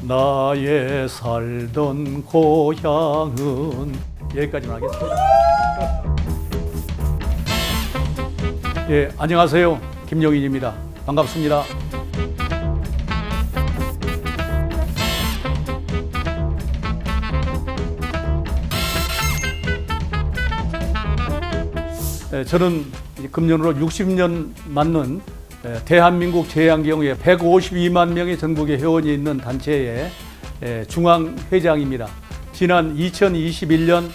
나의 살던 고향은 여기까지만 하겠습니다. 예, 안녕하세요. 김용인입니다. 반갑습니다. 저는 금년으로 60년 맞는 대한민국 제양경우에 152만 명의 전국의 회원이 있는 단체의 중앙회장입니다. 지난 2021년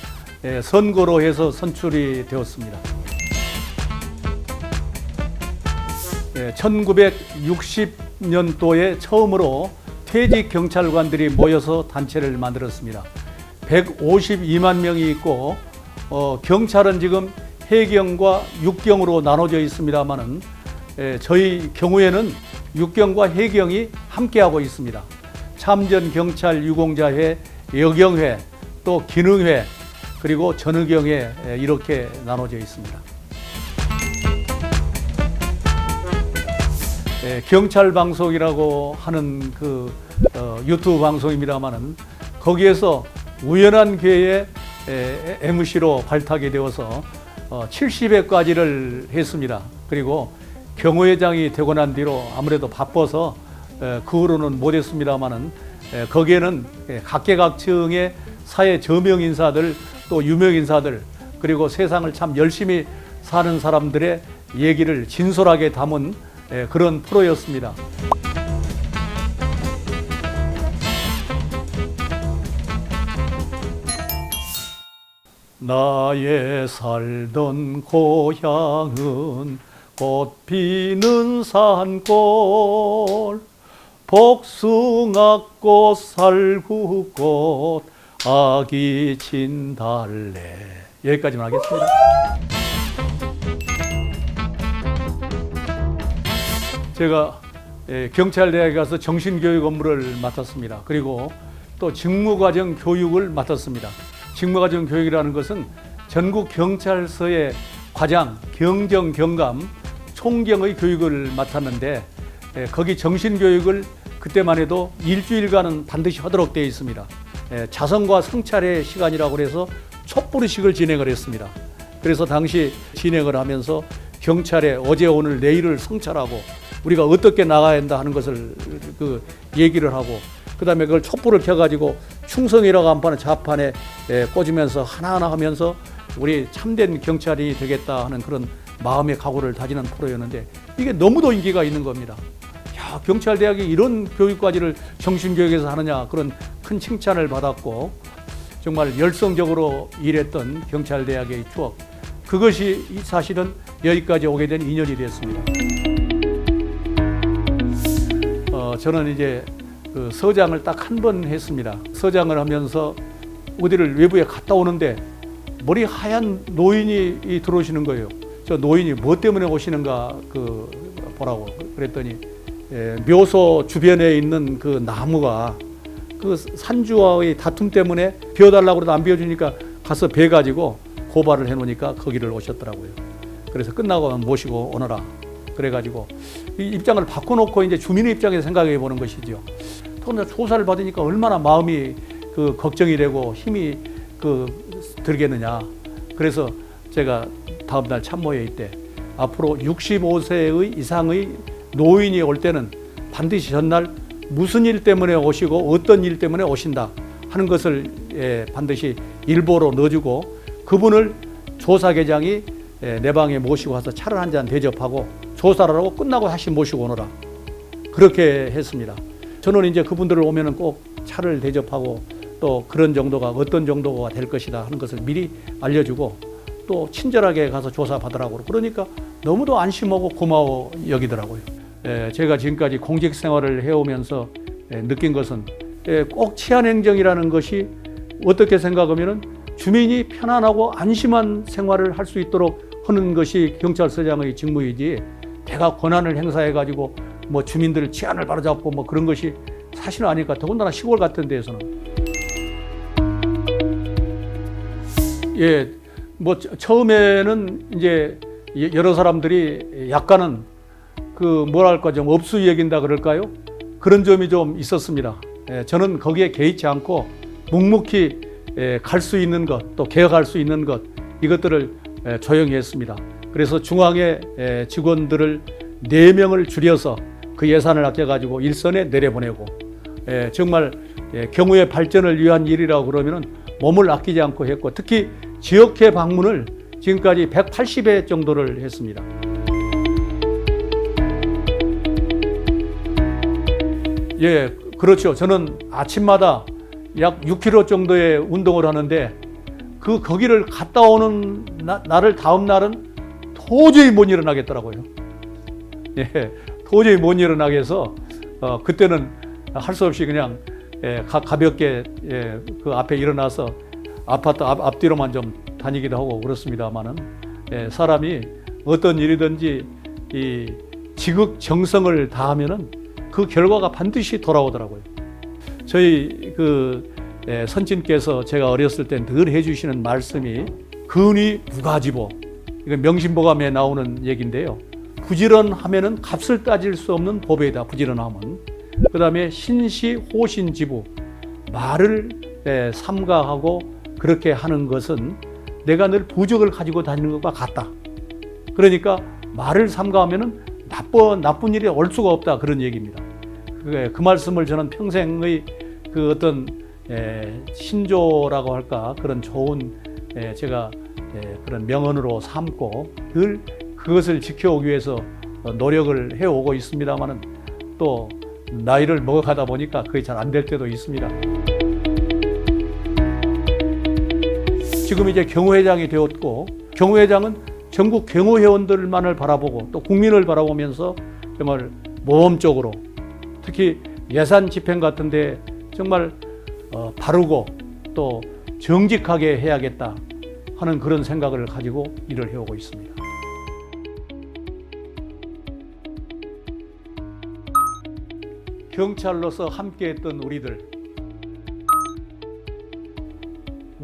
선거로 해서 선출이 되었습니다. 1960년도에 처음으로 퇴직 경찰관들이 모여서 단체를 만들었습니다. 152만 명이 있고 경찰은 지금 해경과 육경으로 나눠져 있습니다만은 저희 경우에는 육경과 해경이 함께하고 있습니다. 참전경찰 유공자회, 여경회, 또 기능회, 그리고 전의경회 이렇게 나눠져 있습니다. 경찰방송이라고 하는 그 유튜브 방송입니다만은 거기에서 우연한 기회에 MC로 발탁이 되어서 70회까지를 했습니다. 그리고 경호회장이 되고 난 뒤로 아무래도 바빠서 그 후로는 못했습니다만은 거기에는 각계각층의 사회 저명 인사들 또 유명 인사들 그리고 세상을 참 열심히 사는 사람들의 얘기를 진솔하게 담은 그런 프로였습니다. 나의 살던 고향은 꽃 피는 산골 복숭아꽃 살구꽃 아기 진달래 여기까지만 하겠습니다. 제가 경찰대학에 가서 정신교육 업무를 맡았습니다. 그리고 또 직무과정 교육을 맡았습니다. 직무과정 교육이라는 것은 전국 경찰서의 과장, 경정, 경감, 총경의 교육을 맡았는데 거기 정신교육을 그때만 해도 일주일간은 반드시 하도록 되어 있습니다. 자성과 성찰의 시간이라고 해서 촛불의식을 진행을 했습니다. 그래서 당시 진행을 하면서 경찰의 어제, 오늘, 내일을 성찰하고 우리가 어떻게 나가야 한다 하는 것을 얘기를 하고 그 다음에 그걸 촛불을 켜가지고 충성이라고 한판에 좌판에 꽂으면서 하나하나 하면서 우리 참된 경찰이 되겠다 하는 그런 마음의 각오를 다지는 프로였는데 이게 너무도 인기가 있는 겁니다. 야, 경찰대학이 이런 교육까지를 정신교육에서 하느냐 그런 큰 칭찬을 받았고 정말 열성적으로 일했던 경찰대학의 추억 그것이 사실은 여기까지 오게 된 인연이 됐습니다. 저는 이제 그 서장을 딱 한 번 했습니다. 서장을 하면서 어디를 외부에 갔다 오는데 머리 하얀 노인이 들어오시는 거예요. 저 노인이 뭐 때문에 오시는가 보라고 그랬더니 묘소 주변에 있는 그 나무가 그 산주와의 다툼 때문에 비워달라고 해도 안 비워주니까 가서 베가지고 고발을 해놓으니까 거기를 오셨더라고요. 그래서 끝나고 모시고 오너라. 그래가지고 이 입장을 바꿔놓고 이제 주민의 입장에서 생각해 보는 것이죠. 더구나 조사를 받으니까 얼마나 마음이 걱정이 되고 힘이 들겠느냐. 그래서 제가 다음날 참모회의 때 앞으로 65세 이상의 노인이 올 때는 반드시 전날 무슨 일 때문에 오시고 어떤 일 때문에 오신다 하는 것을 반드시 일보로 넣어주고 그분을 조사계장이 내 방에 모시고 와서 차를 한 잔 대접하고 조사를 하고 끝나고 다시 모시고 오너라. 그렇게 했습니다. 저는 이제 그분들을 오면은 꼭 차를 대접하고 또 그런 정도가 어떤 정도가 될 것이다 하는 것을 미리 알려주고 또 친절하게 가서 조사받으라고 그러니까 너무도 안심하고 고마워 여기더라고요. 제가 지금까지 공직 생활을 해오면서 느낀 것은 꼭 치안행정이라는 것이 어떻게 생각하면은 주민이 편안하고 안심한 생활을 할 수 있도록 하는 것이 경찰서장의 직무이지 내가 권한을 행사해가지고 뭐 주민들 치안을 바로잡고 뭐 그런 것이 사실은 아니니까 더군다나 시골 같은 데에서는 뭐 처음에는 이제 여러 사람들이 약간은 뭐랄까 좀 업수 여긴다 그럴까요? 그런 점이 좀 있었습니다. 저는 거기에 개의치 않고 묵묵히 갈 수 있는 것, 또 개혁할 수 있는 것, 이것들을 조용히 했습니다. 그래서 중앙의 직원들을 4명을 줄여서 그 예산을 아껴가지고 일선에 내려보내고, 정말 경우의 발전을 위한 일이라고 그러면은 몸을 아끼지 않고 했고, 특히 지역회 방문을 지금까지 180회 정도를 했습니다. 예, 그렇죠. 저는 아침마다 약 6km 정도의 운동을 하는데 거기를 갔다 오는 날을 다음 날은 도저히 못 일어나겠더라고요. 예, 도저히 못 일어나겠어. 그때는 할 수 없이 그냥 가볍게 그 앞에 일어나서 아파트 앞뒤로만 좀 다니기도 하고 그렇습니다만은, 사람이 어떤 일이든지 이 지극정성을 다하면은 그 결과가 반드시 돌아오더라고요. 저희 선친께서 제가 어렸을 때 늘 해주시는 말씀이 근위 무가지보, 이건 명심보감에 나오는 얘기인데요. 부지런하면은 값을 따질 수 없는 법이다. 부지런함은. 그 다음에 신시호신지부, 말을 삼가하고 그렇게 하는 것은 내가 늘 부적을 가지고 다니는 것과 같다. 그러니까 말을 삼가하면은 나쁜 일이 올 수가 없다, 그런 얘기입니다. 그 말씀을 저는 평생의 그 어떤 신조라고 할까, 그런 좋은 제가 그런 명언으로 삼고 늘 그것을 지켜오기 위해서 노력을 해오고 있습니다만은, 또 나이를 먹어가다 보니까 그게 잘 안 될 때도 있습니다. 지금 이제 경호회장이 되었고, 경호회장은 전국 경호회원들만을 바라보고 또 국민을 바라보면서 정말 모험적으로, 특히 예산 집행 같은데 정말 바르고 또 정직하게 해야겠다 하는 그런 생각을 가지고 일을 해오고 있습니다. 경찰로서 함께했던 우리들,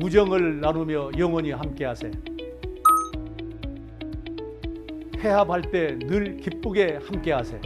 우정을 나누며 영원히 함께하세. 회합할 때 늘 기쁘게 함께하세.